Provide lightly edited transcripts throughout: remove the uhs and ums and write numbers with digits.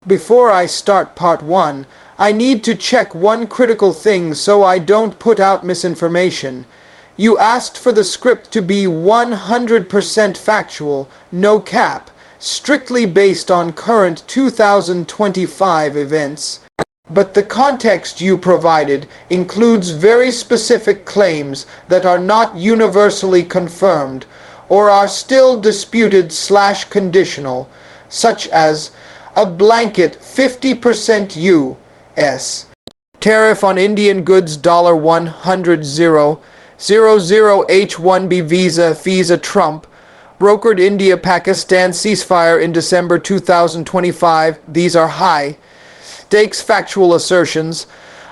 Before I start part 1, I need to check one critical thing so I don't put out misinformation. You asked for the script to be 100% factual, no cap, strictly based on current 2025 events. But the context you provided includes very specific claims that are not universally confirmed or are still disputed/conditional, such as a blanket 50% U.S. tariff on Indian goods $100,000 H-1B visa Trump brokered India-Pakistan ceasefire in December 2025. These are high stakes factual assertions.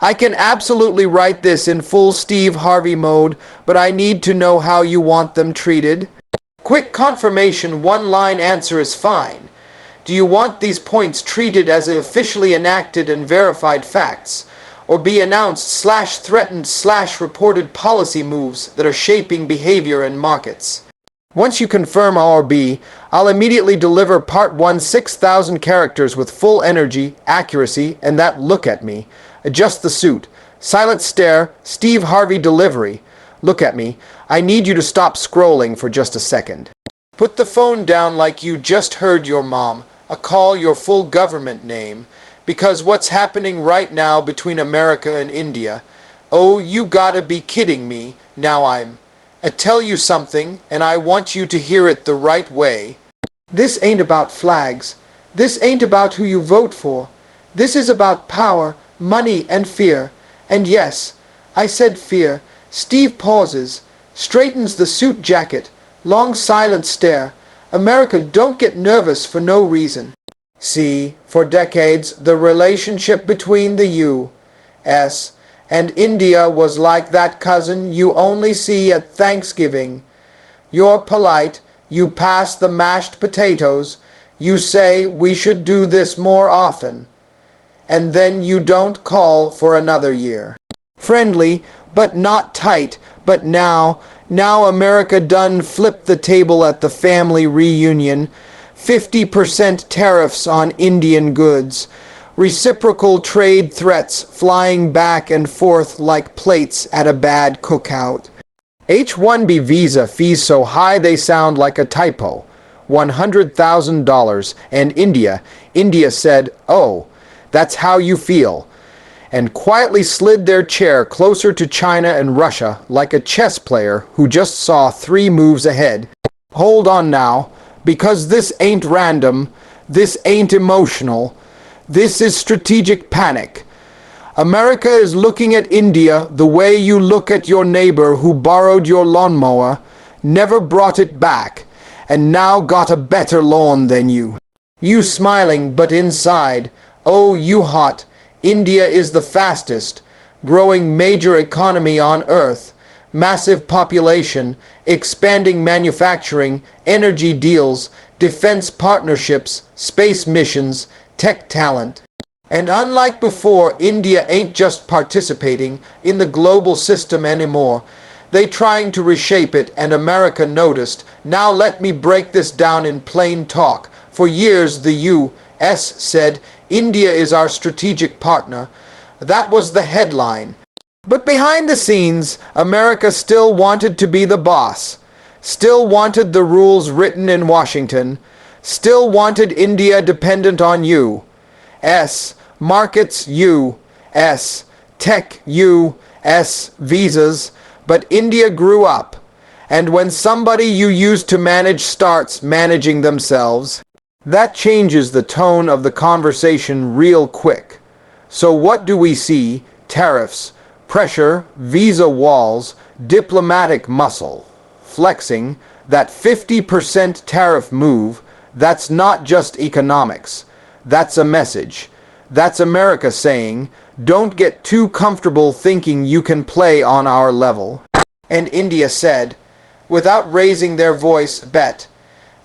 I can absolutely write this in full Steve Harvey mode, but I need to know how you want them treated. Quick confirmation, one-line answer is fine. Do you want these points treated as officially enacted and verified facts, or be announced/threatened/reported policy moves that are shaping behavior in markets? Once you confirm A or B, I'll immediately deliver part 1 6,000 characters with full energy, accuracy, and that look at me. Adjust the suit. Silent stare, Steve Harvey delivery. Look at me. I need you to stop scrolling for just a second. Put the phone down like you just heard your mom. Call your full government name, because what's happening right now between America and India, oh, you gotta be kidding me. Now I tell you something, and I want you to hear it the right way. This ain't about flags. This ain't about who you vote for. This is about power, money, and fear. And yes, I said fear. Steve pauses, straightens the suit jacket, long silent stare. America don't get nervous for no reason. See, for decades, the relationship between the U.S. and India was like that cousin you only see at Thanksgiving. You're polite, you pass the mashed potatoes, you say we should do this more often, and then you don't call for another year. Friendly, but not tight, but now America done flipped the table at the family reunion. 50% tariffs on Indian goods. Reciprocal trade threats flying back and forth like plates at a bad cookout. H-1B visa fees so high they sound like a typo. $100,000. And India said, oh, that's how you feel, and quietly slid their chair closer to China and Russia like a chess player who just saw 3 moves ahead. Hold on now, because this ain't random, this ain't emotional, this is strategic panic. America is looking at India the way you look at your neighbor who borrowed your lawnmower, never brought it back, and now got a better lawn than you. You smiling, but inside, oh, you hot. India is the fastest growing major economy on Earth, massive population, expanding manufacturing, energy deals, defense partnerships, space missions, tech talent. And unlike before, India ain't just participating in the global system anymore. They trying to reshape it, and America noticed. Now let me break this down in plain talk. For years the U.S. said, India is our strategic partner. That was the headline. But behind the scenes, America still wanted to be the boss, still wanted the rules written in Washington, still wanted India dependent on U.S. markets, U.S. tech, U.S. visas. But India grew up, and when somebody you used to manage starts managing themselves, that changes the tone of the conversation real quick. So what do we see? Tariffs, pressure, visa walls, diplomatic muscle, flexing. That 50% tariff move, that's not just economics. That's a message. That's America saying, don't get too comfortable thinking you can play on our level. And India said, without raising their voice, bet.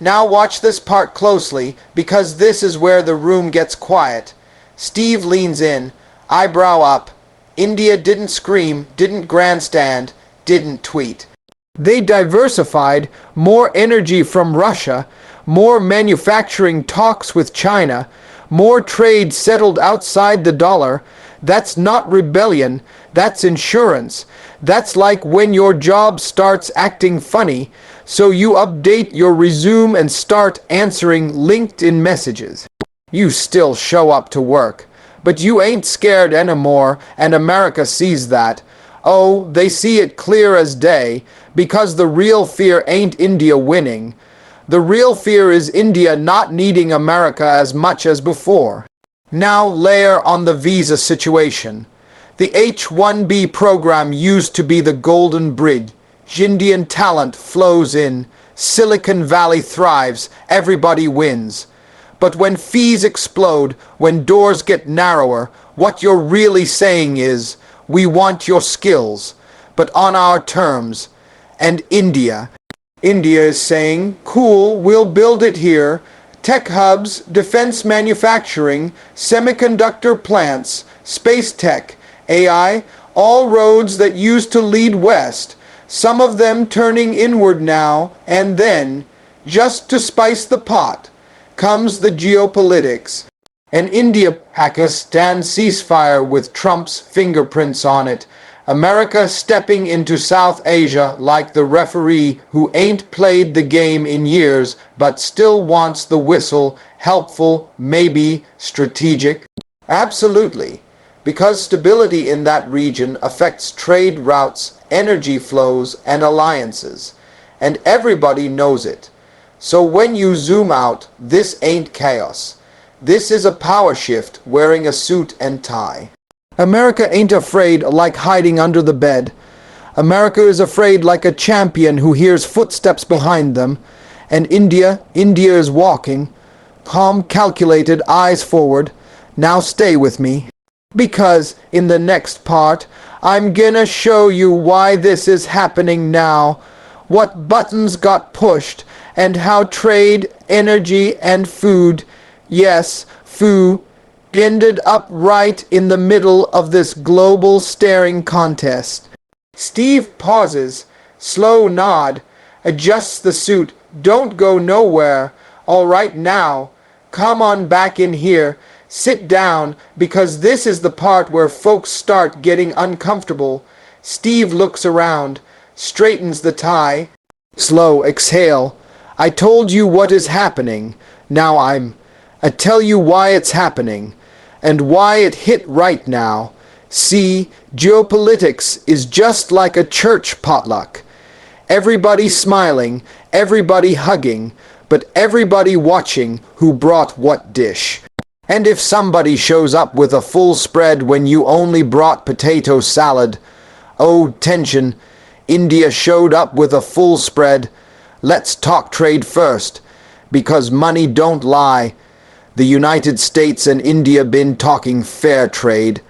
Now watch this part closely, because this is where the room gets quiet. Steve leans in, eyebrow up. India didn't scream, didn't grandstand, didn't tweet. They diversified, more energy from Russia, more manufacturing talks with China, more trade settled outside the dollar. That's not rebellion, that's insurance. That's like when your job starts acting funny, so you update your resume and start answering LinkedIn messages. You still show up to work, but you ain't scared anymore, and America sees that. Oh, they see it clear as day, because the real fear ain't India winning. The real fear is India not needing America as much as before. Now layer on the visa situation. The H-1B program used to be the golden bridge. Indian talent flows in. Silicon Valley thrives. Everybody wins. But when fees explode, when doors get narrower, what you're really saying is, we want your skills, but on our terms. And India is saying, cool, we'll build it here. Tech hubs, defense manufacturing, semiconductor plants, space tech, AI, all roads that used to lead west, some of them turning inward now, and then, just to spice the pot, comes the geopolitics. An India-Pakistan ceasefire with Trump's fingerprints on it. America stepping into South Asia like the referee who ain't played the game in years but still wants the whistle, helpful, maybe strategic. Absolutely, because stability in that region affects trade routes, energy flows, and alliances, and everybody knows it. So when you zoom out, this ain't chaos. This is a power shift wearing a suit and tie. America ain't afraid like hiding under the bed. America is afraid like a champion who hears footsteps behind them. And India is walking. Calm, calculated, eyes forward. Now stay with me. Because in the next part, I'm gonna show you why this is happening now. What buttons got pushed and how trade, energy, and food, yes, food, ended up right in the middle of this global staring contest. Steve pauses, slow nod, adjusts the suit, don't go nowhere, all right now, come on back in here, sit down, because this is the part where folks start getting uncomfortable. Steve looks around, straightens the tie, slow exhale. I told you what is happening, now I tell you why it's happening. And why it hit right now. See, geopolitics is just like a church potluck. Everybody smiling, everybody hugging, but everybody watching who brought what dish. And if somebody shows up with a full spread when you only brought potato salad, oh, tension, India showed up with a full spread. Let's talk trade first, because money don't lie. The United States and India been talking fair trade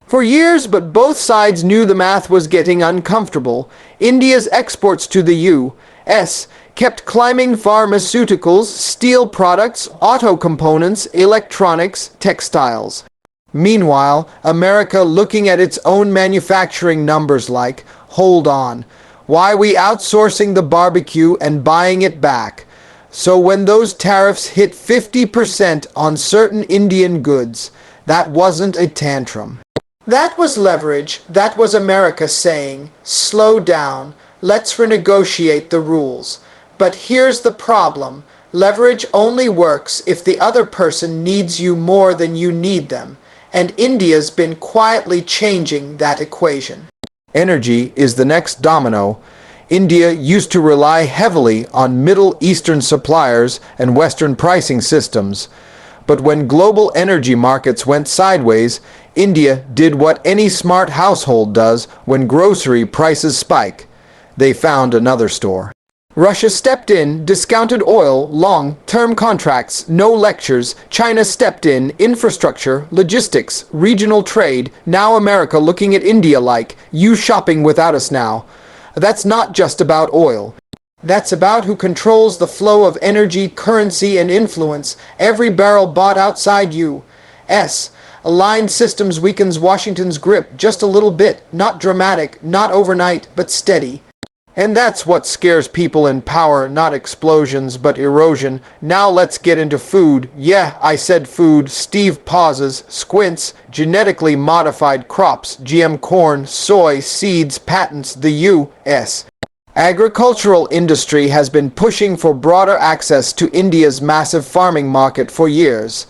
for years, but both sides knew the math was getting uncomfortable. India's exports to the U.S. kept climbing. Pharmaceuticals, steel products, auto components, electronics, textiles. Meanwhile, America looking at its own manufacturing numbers like, hold on, why we outsourcing the barbecue and buying it back? So when those tariffs hit 50% on certain Indian goods, that wasn't a tantrum. That was leverage. That was America saying, slow down, let's renegotiate the rules. But here's the problem. Leverage only works if the other person needs you more than you need them. And India's been quietly changing that equation. Energy is the next domino. India used to rely heavily on Middle Eastern suppliers and Western pricing systems. But when global energy markets went sideways, India did what any smart household does when grocery prices spike. They found another store. Russia stepped in, discounted oil, long-term contracts, no lectures. China stepped in, infrastructure, logistics, regional trade. Now America looking at India like, you shopping without us now. That's not just about oil. That's about who controls the flow of energy, currency, and influence. Every barrel bought outside U.S. Aligned systems weakens Washington's grip just a little bit. Not dramatic, not overnight, but steady. And that's what scares people in power, not explosions, but erosion. Now let's get into food. Yeah, I said food. Steve pauses, squints. Genetically modified crops, GM corn, soy, seeds, patents, the U.S. Agricultural industry has been pushing for broader access to India's massive farming market for years.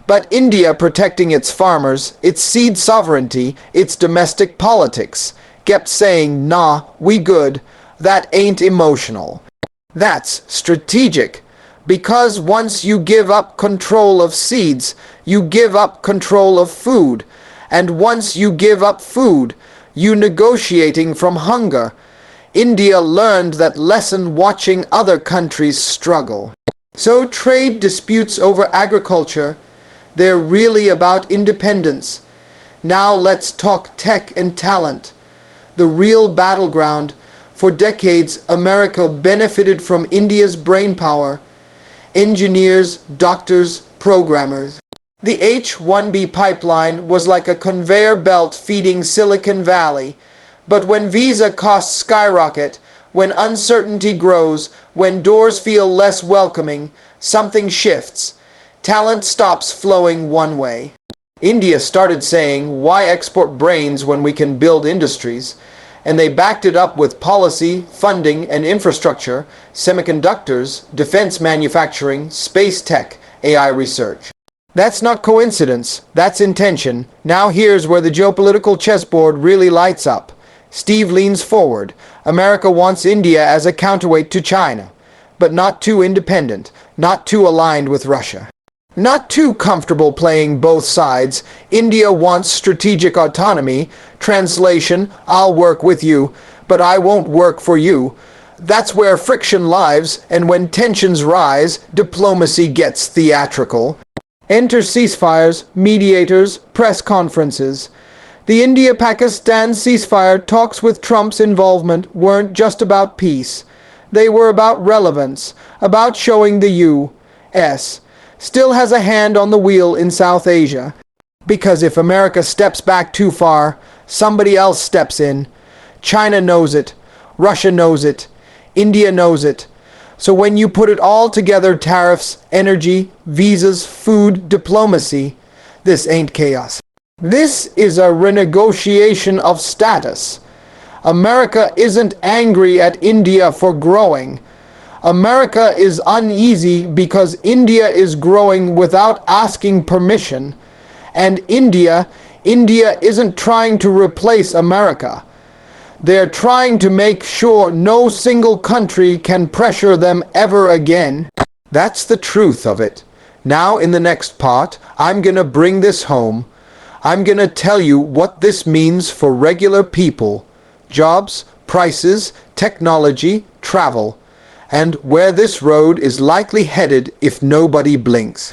But India protecting its farmers, its seed sovereignty, its domestic politics, kept saying, nah, we good. That ain't emotional. That's strategic. Because once you give up control of seeds, you give up control of food. And once you give up food, you negotiating from hunger. India learned that lesson watching other countries struggle. So trade disputes over agriculture, they're really about independence. Now let's talk tech and talent. The real battleground. For decades, America benefited from India's brainpower. Engineers, doctors, programmers. The H-1B pipeline was like a conveyor belt feeding Silicon Valley. But when visa costs skyrocket, when uncertainty grows, when doors feel less welcoming, something shifts. Talent stops flowing one way. India started saying, why export brains when we can build industries? And they backed it up with policy, funding, and infrastructure, semiconductors, defense manufacturing, space tech, AI research. That's not coincidence, that's intention. Now here's where the geopolitical chessboard really lights up. Steve leans forward. America wants India as a counterweight to China, but not too independent, not too aligned with Russia. Not too comfortable playing both sides. India wants strategic autonomy. Translation, I'll work with you, but I won't work for you. That's where friction lives, and when tensions rise, diplomacy gets theatrical. Enter ceasefires, mediators, press conferences. The India-Pakistan ceasefire talks with Trump's involvement weren't just about peace. They were about relevance, about showing the U.S. still has a hand on the wheel in South Asia. Because if America steps back too far, somebody else steps in. China knows it. Russia knows it. India knows it. So when you put it all together, tariffs, energy, visas, food, diplomacy, this ain't chaos. This is a renegotiation of status. America isn't angry at India for growing. America is uneasy because India is growing without asking permission. And India isn't trying to replace America. They're trying to make sure no single country can pressure them ever again. That's the truth of it. Now in the next part, I'm gonna bring this home. I'm gonna tell you what this means for regular people. Jobs, prices, technology, travel. And where this road is likely headed if nobody blinks.